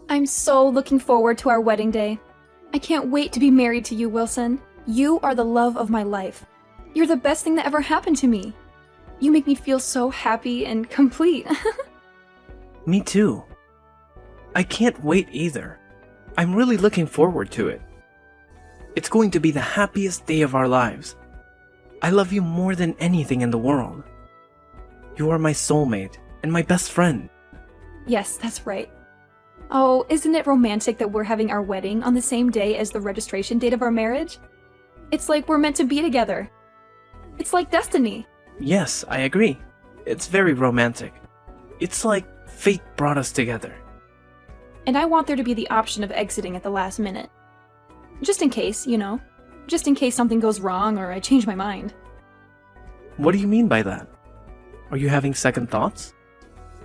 I'm so looking forward to our wedding day. I can't wait to be married to you, Wilson. You are the love of my life. You're the best thing that ever happened to me. You make me feel so happy and complete. Me too. I can't wait either. I'm really looking forward to it. It's going to be the happiest day of our lives. I love you more than anything in the world. You are my soulmate and my best friend. Yes, that's right. Oh, isn't it romantic that we're having our wedding on the same day as the registration date of our marriage? It's like we're meant to be together. It's like destiny. Yes, I agree. It's very romantic. It's like fate brought us together. And I want there to be the option of exiting at the last minute. Just in case, you know. Just in case something goes wrong or I change my mind. What do you mean by that? Are you having second thoughts?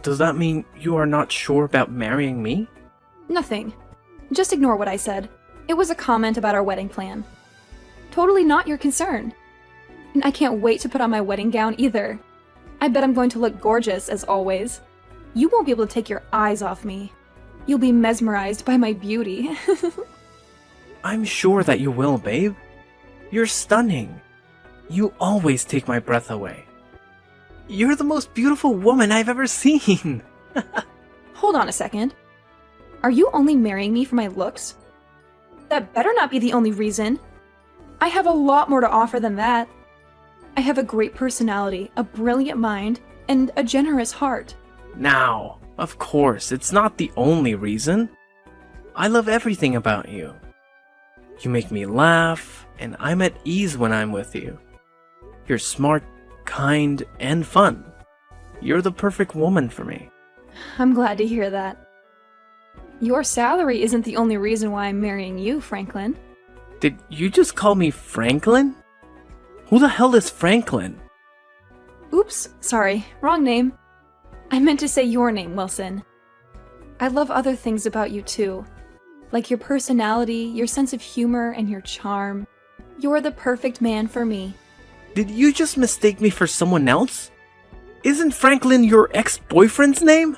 Does that mean you are not sure about marrying me? Nothing. Just ignore what I said. It was a comment about our wedding plan. Totally not your concern. And I can't wait to put on my wedding gown either. I bet I'm going to look gorgeous, as always. You won't be able to take your eyes off me. You'll be mesmerized by my beauty. I'm sure that you will, babe. You're stunning. You always take my breath away. You're the most beautiful woman I've ever seen. Hold on a second. Are you only marrying me for my looks? That better not be the only reason. I have a lot more to offer than that. I have a great personality, a brilliant mind, and a generous heart. Now, of course, it's not the only reason. I love everything about you. You make me laugh, and I'm at ease when I'm with you. You're smart, kind, and fun. You're the perfect woman for me. I'm glad to hear that. Your salary isn't the only reason why I'm marrying you, Franklin. Did you just call me Franklin? Who the hell is Franklin? Oops, sorry, wrong name. I meant to say your name, Wilson. I love other things about you too. Like your personality, your sense of humor, and your charm. You're the perfect man for me. Did you just mistake me for someone else? Isn't Franklin your ex-boyfriend's name?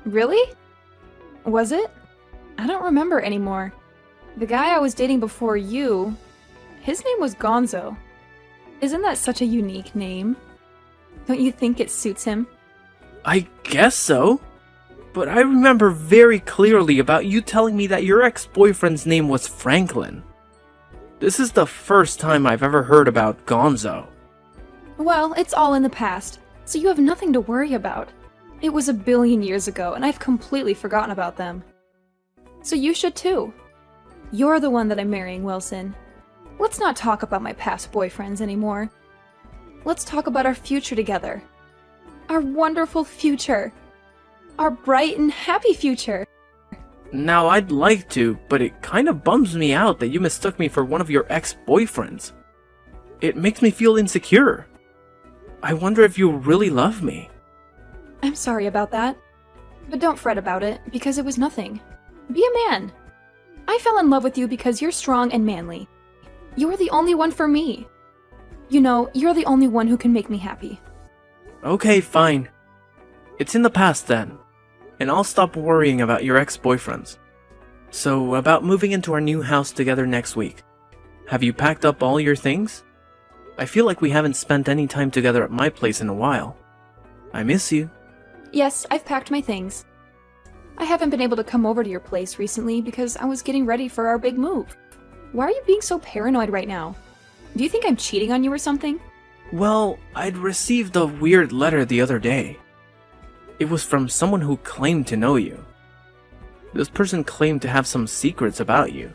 Really? Was it? I don't remember anymore. The guy I was dating before you, his name was Gonzo. Isn't that such a unique name? Don't you think it suits him? I guess so. But I remember very clearly about you telling me that your ex-boyfriend's name was Franklin. This is the first time I've ever heard about Gonzo. Well, it's all in the past, so you have nothing to worry about. It was a billion years ago, and I've completely forgotten about them. So you should too. You're the one that I'm marrying, Wilson. Let's not talk about my past boyfriends anymore. Let's talk about our future together. Our wonderful future. Our bright and happy future. Now, I'd like to, but it kind of bums me out that you mistook me for one of your ex-boyfriends. It makes me feel insecure. I wonder if you really love me. I'm sorry about that. But don't fret about it, because it was nothing. Be a man. I fell in love with you because you're strong and manly. You're the only one for me. You know, you're the only one who can make me happy. Okay, fine. It's in the past then, and I'll stop worrying about your ex-boyfriends. So, about moving into our new house together next week. Have you packed up all your things? I feel like we haven't spent any time together at my place in a while. I miss you. Yes, I've packed my things. I haven't been able to come over to your place recently because I was getting ready for our big move. Why are you being so paranoid right now? Do you think I'm cheating on you or something? Well, I'd received a weird letter the other day. It was from someone who claimed to know you. This person claimed to have some secrets about you.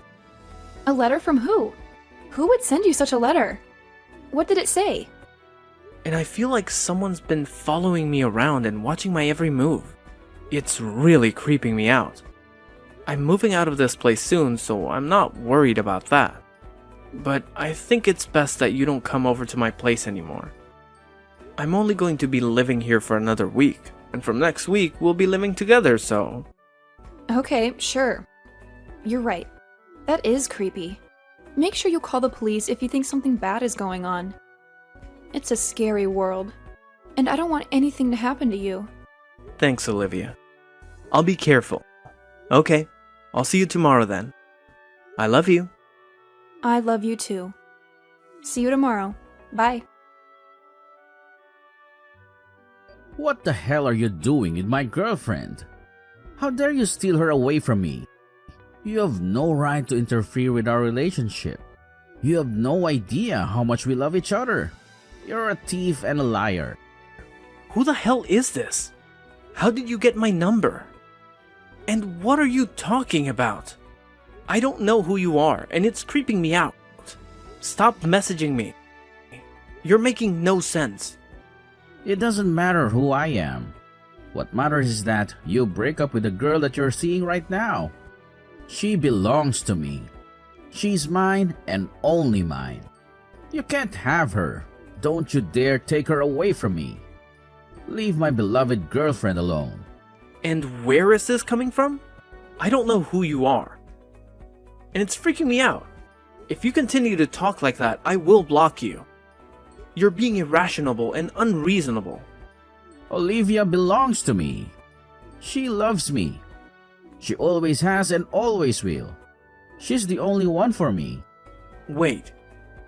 A letter from who? Who would send you such a letter? What did it say? And I feel like someone's been following me around and watching my every move. It's really creeping me out. I'm moving out of this place soon, so I'm not worried about that. But I think it's best that you don't come over to my place anymore. I'm only going to be living here for another week, and from next week we'll be living together, so... Okay, sure. You're right. That is creepy. Make sure you call the police if you think something bad is going on. It's a scary world, and I don't want anything to happen to you. Thanks, Olivia. I'll be careful. Okay, I'll see you tomorrow then. I love you. I love you too. See you tomorrow. Bye. What the hell are you doing with my girlfriend? How dare you steal her away from me? You have no right to interfere with our relationship. You have no idea how much we love each other. You're a thief and a liar. Who the hell is this? How did you get my number? And what are you talking about? I don't know who you are, and it's creeping me out. Stop messaging me. You're making no sense. It doesn't matter who I am. What matters is that you break up with the girl that you're seeing right now. She belongs to me. She's mine and only mine. You can't have her. Don't you dare take her away from me. Leave my beloved girlfriend alone. And where is this coming from? I don't know who you are. And it's freaking me out. If you continue to talk like that, I will block you. You're being irrational and unreasonable. Olivia belongs to me. She loves me. She always has and always will. She's the only one for me. Wait,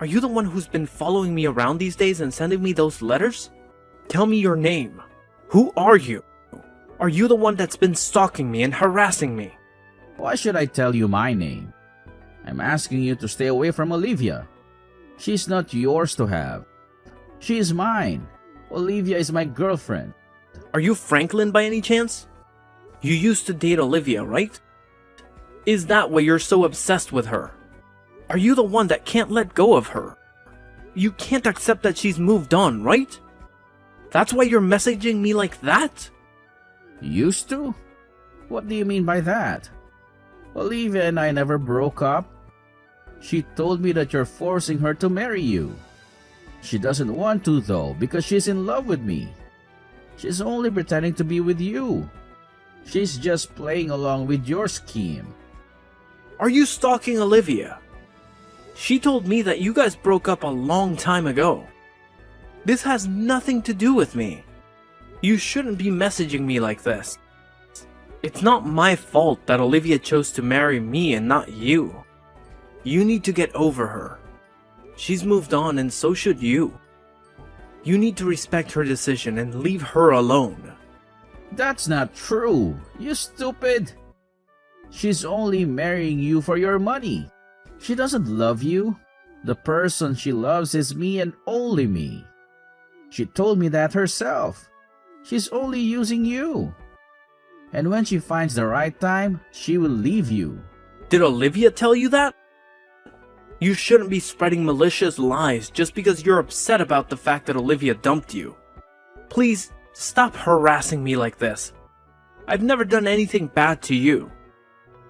are you the one who's been following me around these days and sending me those letters? Tell me your name. Who are you? Are you the one that's been stalking me and harassing me? Why should I tell you my name? I'm asking you to stay away from Olivia. She's not yours to have. She is mine. Olivia is my girlfriend. Are you Franklin by any chance? You used to date Olivia, right? Is that why you're so obsessed with her? Are you the one that can't let go of her? You can't accept that she's moved on, right? That's why you're messaging me like that? Used to? What do you mean by that? Olivia and I never broke up. She told me that you're forcing her to marry you. She doesn't want to though because she's in love with me. She's only pretending to be with you. She's just playing along with your scheme. Are you stalking Olivia? She told me that you guys broke up a long time ago. This has nothing to do with me. You shouldn't be messaging me like this. It's not my fault that Olivia chose to marry me and not you. You need to get over her. She's moved on and so should you. You need to respect her decision and leave her alone. That's not true, you stupid. She's only marrying you for your money. She doesn't love you. The person she loves is me and only me. She told me that herself. She's only using you. And when she finds the right time, she will leave you. Did Olivia tell you that? You shouldn't be spreading malicious lies just because you're upset about the fact that Olivia dumped you. Please, stop harassing me like this. I've never done anything bad to you.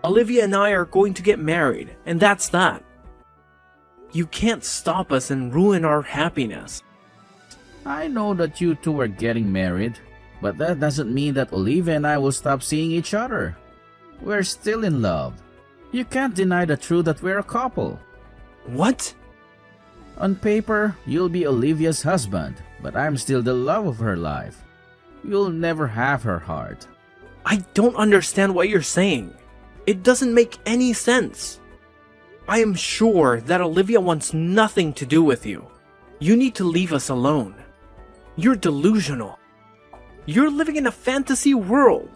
Olivia and I are going to get married, and that's that. You can't stop us and ruin our happiness. I know that you two are getting married, but that doesn't mean that Olivia and I will stop seeing each other. We're still in love. You can't deny the truth that we're a couple. What? On paper, you'll be Olivia's husband, but I'm still the love of her life. You'll never have her heart. I don't understand what you're saying. It doesn't make any sense. I am sure that Olivia wants nothing to do with you. You need to leave us alone. You're delusional. You're living in a fantasy world.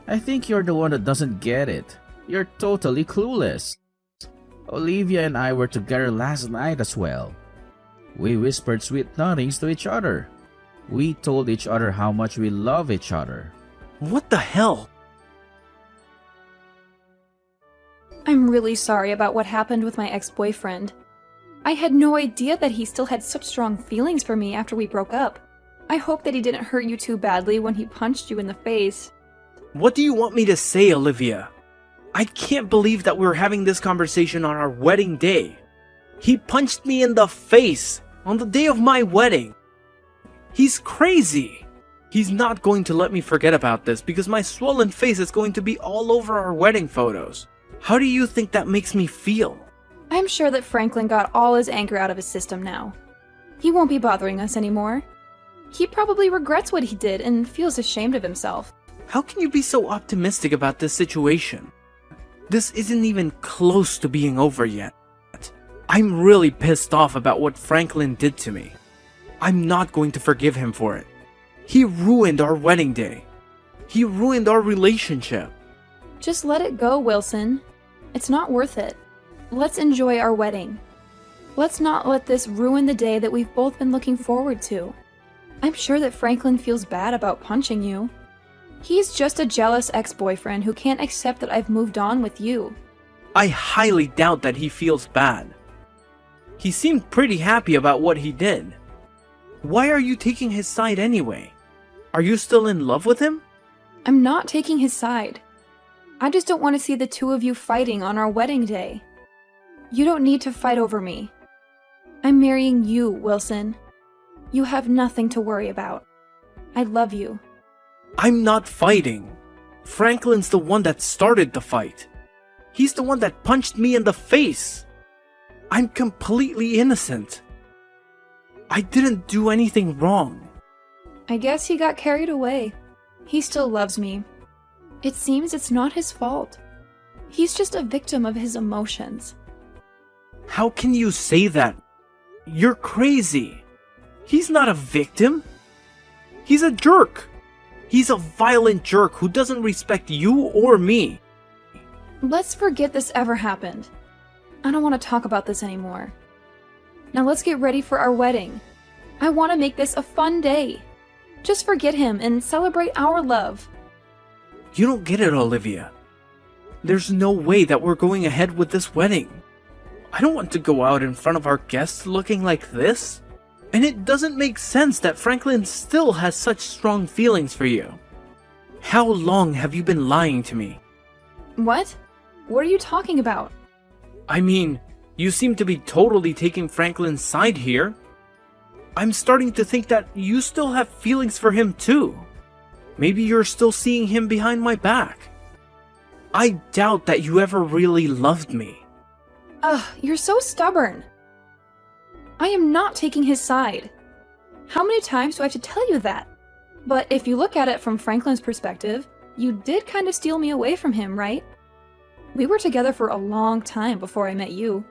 I think you're the one that doesn't get it. You're totally clueless. Olivia and I were together last night as well. We whispered sweet nothings to each other. We told each other how much we love each other. What the hell? I'm really sorry about what happened with my ex-boyfriend. I had no idea that he still had such strong feelings for me after we broke up. I hope that he didn't hurt you too badly when he punched you in the face. What do you want me to say, Olivia? I can't believe that we're having this conversation on our wedding day. He punched me in the face on the day of my wedding. He's crazy. He's not going to let me forget about this because my swollen face is going to be all over our wedding photos. How do you think that makes me feel? I'm sure that Franklin got all his anger out of his system now. He won't be bothering us anymore. He probably regrets what he did and feels ashamed of himself. How can you be so optimistic about this situation? This isn't even close to being over yet. I'm really pissed off about what Franklin did to me. I'm not going to forgive him for it. He ruined our wedding day. He ruined our relationship. Just let it go, Wilson. It's not worth it. Let's enjoy our wedding. Let's not let this ruin the day that we've both been looking forward to. I'm sure that Franklin feels bad about punching you. He's just a jealous ex-boyfriend who can't accept that I've moved on with you. I highly doubt that he feels bad. He seemed pretty happy about what he did. Why are you taking his side anyway? Are you still in love with him? I'm not taking his side. I just don't want to see the two of you fighting on our wedding day. You don't need to fight over me. I'm marrying you, Wilson. You have nothing to worry about. I love you. I'm not fighting. Franklin's the one that started the fight. He's the one that punched me in the face. I'm completely innocent. I didn't do anything wrong. I guess he got carried away. He still loves me. It seems it's not his fault. He's just a victim of his emotions. How can you say that? You're crazy. He's not a victim. He's a jerk. He's a violent jerk who doesn't respect you or me. Let's forget this ever happened. I don't want to talk about this anymore. Now let's get ready for our wedding. I want to make this a fun day. Just forget him and celebrate our love. You don't get it, Olivia. There's no way that we're going ahead with this wedding. I don't want to go out in front of our guests looking like this. And it doesn't make sense that Franklin still has such strong feelings for you. How long have you been lying to me? What? What are you talking about? I mean, you seem to be totally taking Franklin's side here. I'm starting to think that you still have feelings for him too. Maybe you're still seeing him behind my back. I doubt that you ever really loved me. Ugh, you're so stubborn. I am not taking his side. How many times do I have to tell you that? But if you look at it from Franklin's perspective, you did kind of steal me away from him, right? We were together for a long time before I met you.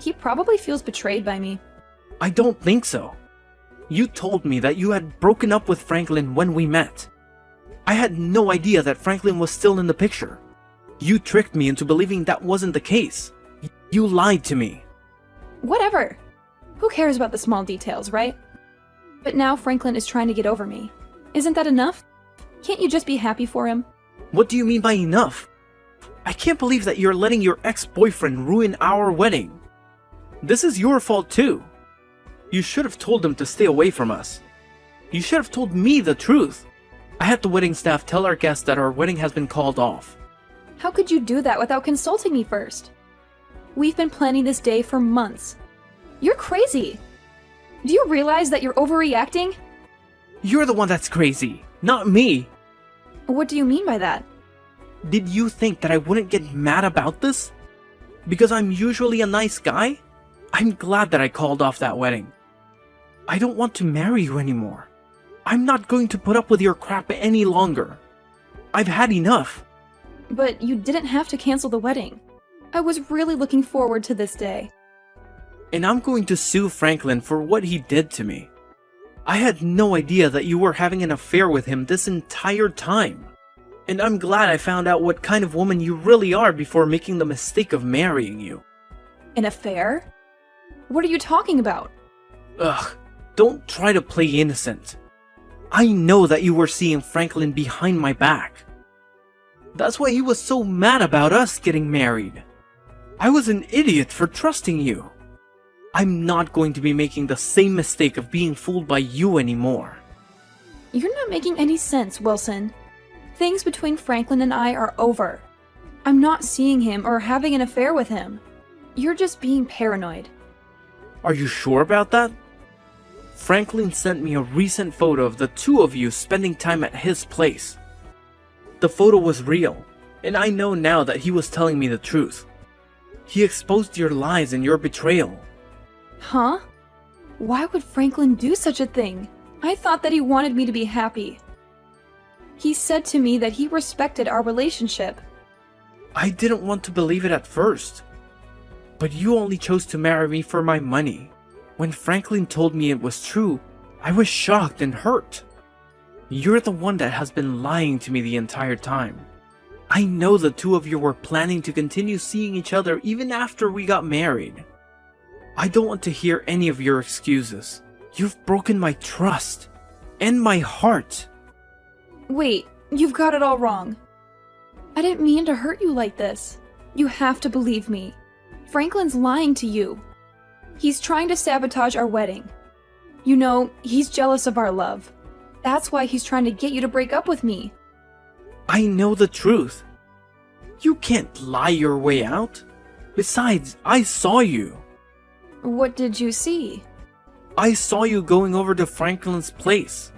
He probably feels betrayed by me. I don't think so. You told me that you had broken up with Franklin when we met. I had no idea that Franklin was still in the picture. You tricked me into believing that wasn't the case. You lied to me. Whatever. Who cares about the small details, right? But now Franklin is trying to get over me. Isn't that enough? Can't you just be happy for him? What do you mean by enough? I can't believe that you're letting your ex-boyfriend ruin our wedding. This is your fault too. You should have told him to stay away from us. You should have told me the truth. I had the wedding staff tell our guests that our wedding has been called off. How could you do that without consulting me first? We've been planning this day for months. You're crazy. Do you realize that you're overreacting? You're the one that's crazy, not me. What do you mean by that? Did you think that I wouldn't get mad about this? Because I'm usually a nice guy? I'm glad that I called off that wedding. I don't want to marry you anymore. I'm not going to put up with your crap any longer. I've had enough. But you didn't have to cancel the wedding. I was really looking forward to this day. And I'm going to sue Franklin for what he did to me. I had no idea that you were having an affair with him this entire time. And I'm glad I found out what kind of woman you really are before making the mistake of marrying you. An affair? What are you talking about? Ugh, don't try to play innocent. I know that you were seeing Franklin behind my back. That's why he was so mad about us getting married. I was an idiot for trusting you. I'm not going to be making the same mistake of being fooled by you anymore. You're not making any sense, Wilson. Things between Franklin and I are over. I'm not seeing him or having an affair with him. You're just being paranoid. Are you sure about that? Franklin sent me a recent photo of the two of you spending time at his place. The photo was real, and I know now that he was telling me the truth. He exposed your lies and your betrayal. Huh? Why would Franklin do such a thing? I thought that he wanted me to be happy. He said to me that he respected our relationship. I didn't want to believe it at first. But you only chose to marry me for my money. When Franklin told me it was true, I was shocked and hurt. You're the one that has been lying to me the entire time. I know the two of you were planning to continue seeing each other even after we got married. I don't want to hear any of your excuses. You've broken my trust and my heart. Wait, you've got it all wrong. I didn't mean to hurt you like this. You have to believe me. Franklin's lying to you. He's trying to sabotage our wedding. You know, he's jealous of our love. That's why he's trying to get you to break up with me. I know the truth. You can't lie your way out. Besides, I saw you. What did you see? I saw you going over to Franklin's place.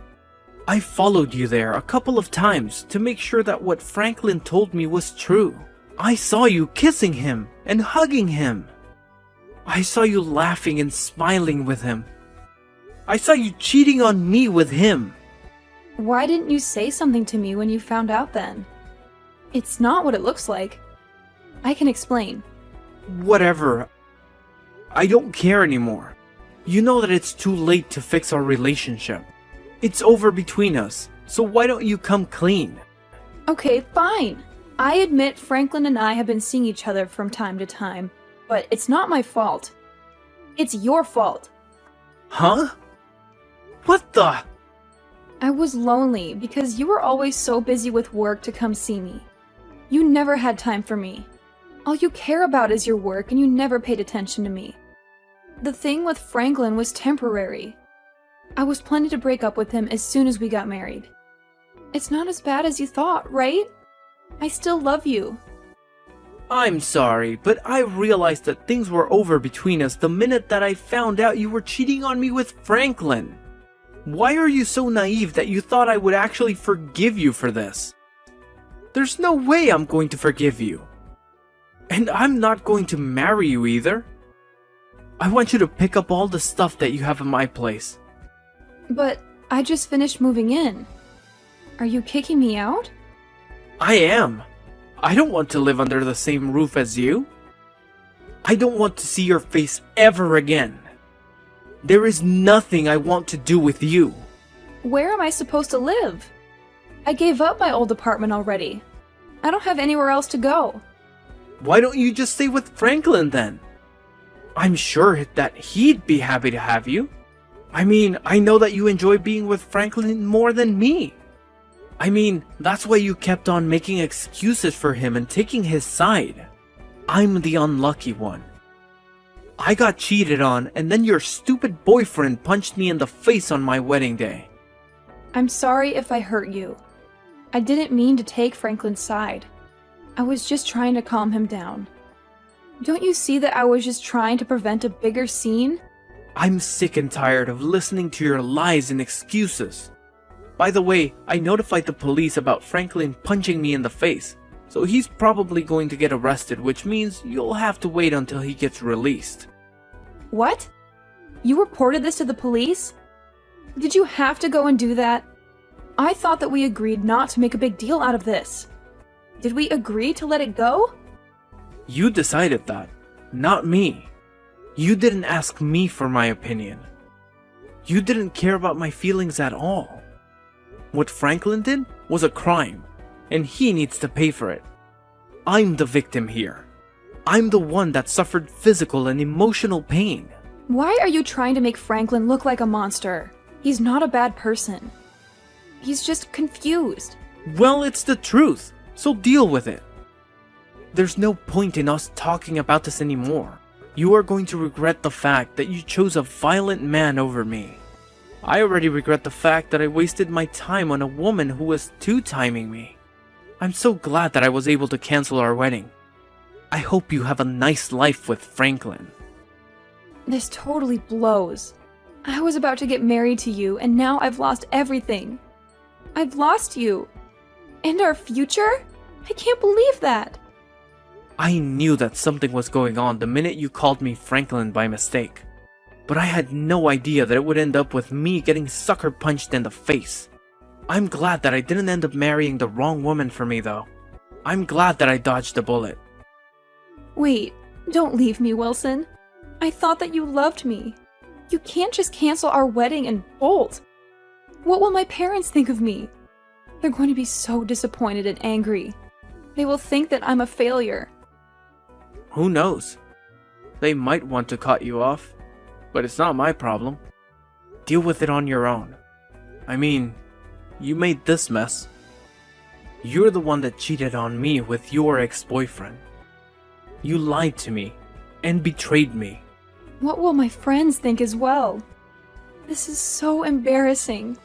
I followed you there a couple of times to make sure that what Franklin told me was true. I saw you kissing him and hugging him. I saw you laughing and smiling with him. I saw you cheating on me with him. Why didn't you say something to me when you found out then? It's not what it looks like. I can explain. Whatever. I don't care anymore. You know that it's too late to fix our relationship. It's over between us, so why don't you come clean? Okay, fine. I admit Franklin and I have been seeing each other from time to time, but it's not my fault. It's your fault. Huh? What the? I was lonely because you were always so busy with work to come see me. You never had time for me. All you care about is your work and you never paid attention to me. The thing with Franklin was temporary. I was planning to break up with him as soon as we got married. It's not as bad as you thought, right? I still love you. I'm sorry, but I realized that things were over between us the minute that I found out you were cheating on me with Franklin. Why are you so naive that you thought I would actually forgive you for this? There's no way I'm going to forgive you. And I'm not going to marry you either. I want you to pick up all the stuff that you have in my place. But I just finished moving in. Are you kicking me out? I am. I don't want to live under the same roof as you. I don't want to see your face ever again. There is nothing I want to do with you. Where am I supposed to live? I gave up my old apartment already. I don't have anywhere else to go. Why don't you just stay with Franklin then? I'm sure that he'd be happy to have you. I mean, I know that you enjoy being with Franklin more than me. I mean, that's why you kept on making excuses for him and taking his side. I'm the unlucky one. I got cheated on, and then your stupid boyfriend punched me in the face on my wedding day. I'm sorry if I hurt you. I didn't mean to take Franklin's side. I was just trying to calm him down. Don't you see that I was just trying to prevent a bigger scene? I'm sick and tired of listening to your lies and excuses. By the way, I notified the police about Franklin punching me in the face, so he's probably going to get arrested, which means you'll have to wait until he gets released. What? You reported this to the police? Did you have to go and do that? I thought that we agreed not to make a big deal out of this. Did we agree to let it go? You decided that, not me. You didn't ask me for my opinion. You didn't care about my feelings at all. What Franklin did was a crime, and he needs to pay for it. I'm the victim here. I'm the one that suffered physical and emotional pain. Why are you trying to make Franklin look like a monster? He's not a bad person. He's just confused. Well, it's the truth, so deal with it. There's no point in us talking about this anymore. You are going to regret the fact that you chose a violent man over me. I already regret the fact that I wasted my time on a woman who was two-timing me. I'm so glad that I was able to cancel our wedding. I hope you have a nice life with Franklin. This totally blows. I was about to get married to you, and now I've lost everything. I've lost you. And our future? I can't believe that. I knew that something was going on the minute you called me Franklin by mistake. But I had no idea that it would end up with me getting sucker punched in the face. I'm glad that I didn't end up marrying the wrong woman for me, though. I'm glad that I dodged a bullet. Wait, don't leave me, Wilson. I thought that you loved me. You can't just cancel our wedding and bolt. What will my parents think of me? They're going to be so disappointed and angry. They will think that I'm a failure. Who knows? They might want to cut you off, but it's not my problem. Deal with it on your own. I mean, you made this mess. You're the one that cheated on me with your ex-boyfriend. You lied to me and betrayed me. What will my friends think as well? This is so embarrassing.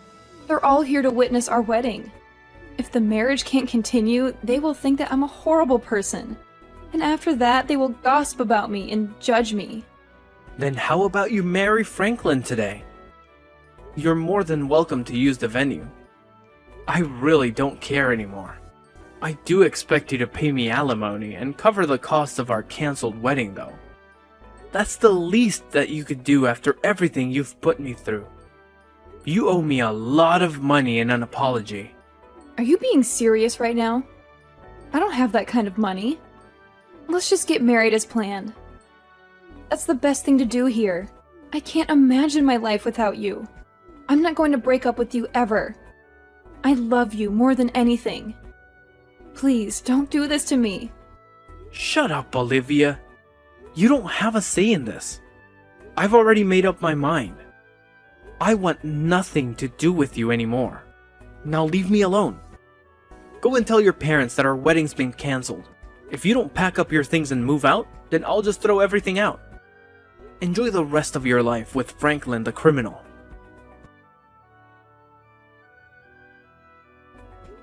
They're all here to witness our wedding. If the marriage can't continue, they will think that I'm a horrible person. And after that, they will gossip about me and judge me. Then how about you marry Franklin today? You're more than welcome to use the venue. I really don't care anymore. I do expect you to pay me alimony and cover the cost of our canceled wedding, though. That's the least that you could do after everything you've put me through. You owe me a lot of money and an apology. Are you being serious right now? I don't have that kind of money. Let's just get married as planned. That's the best thing to do here. I can't imagine my life without you. I'm not going to break up with you ever. I love you more than anything. Please, don't do this to me. Shut up, Olivia. You don't have a say in this. I've already made up my mind. I want nothing to do with you anymore. Now leave me alone. Go and tell your parents that our wedding's been cancelled. If you don't pack up your things and move out, then I'll just throw everything out. Enjoy the rest of your life with Franklin the criminal.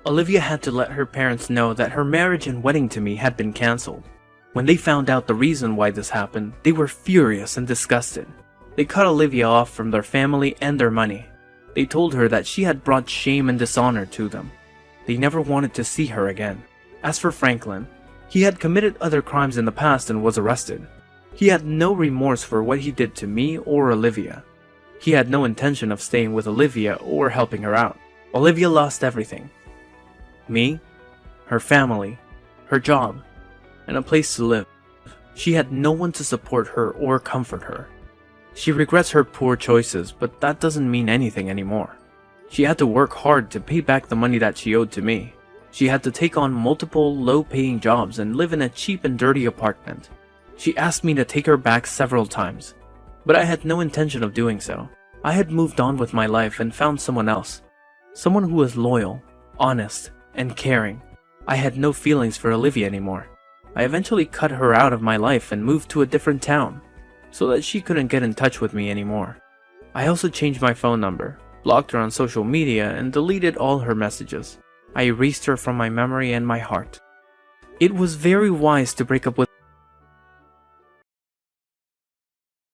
Olivia had to let her parents know that her marriage and wedding to me had been cancelled. When they found out the reason why this happened, they were furious and disgusted. They cut Olivia off from their family and their money. They told her that she had brought shame and dishonor to them. They never wanted to see her again. As for Franklin, he had committed other crimes in the past and was arrested. He had no remorse for what he did to me or Olivia. He had no intention of staying with Olivia or helping her out. Olivia lost everything. Me, her family, her job, and a place to live. She had no one to support her or comfort her. She regrets her poor choices, but that doesn't mean anything anymore. She had to work hard to pay back the money that she owed to me. She had to take on multiple low-paying jobs and live in a cheap and dirty apartment. She asked me to take her back several times, but I had no intention of doing so. I had moved on with my life and found someone else. Someone who was loyal, honest, and caring. I had no feelings for Olivia anymore. I eventually cut her out of my life and moved to a different town, so that she couldn't get in touch with me anymore. I also changed my phone number, blocked her on social media, and deleted all her messages. I erased her from my memory and my heart. It was very wise to break up with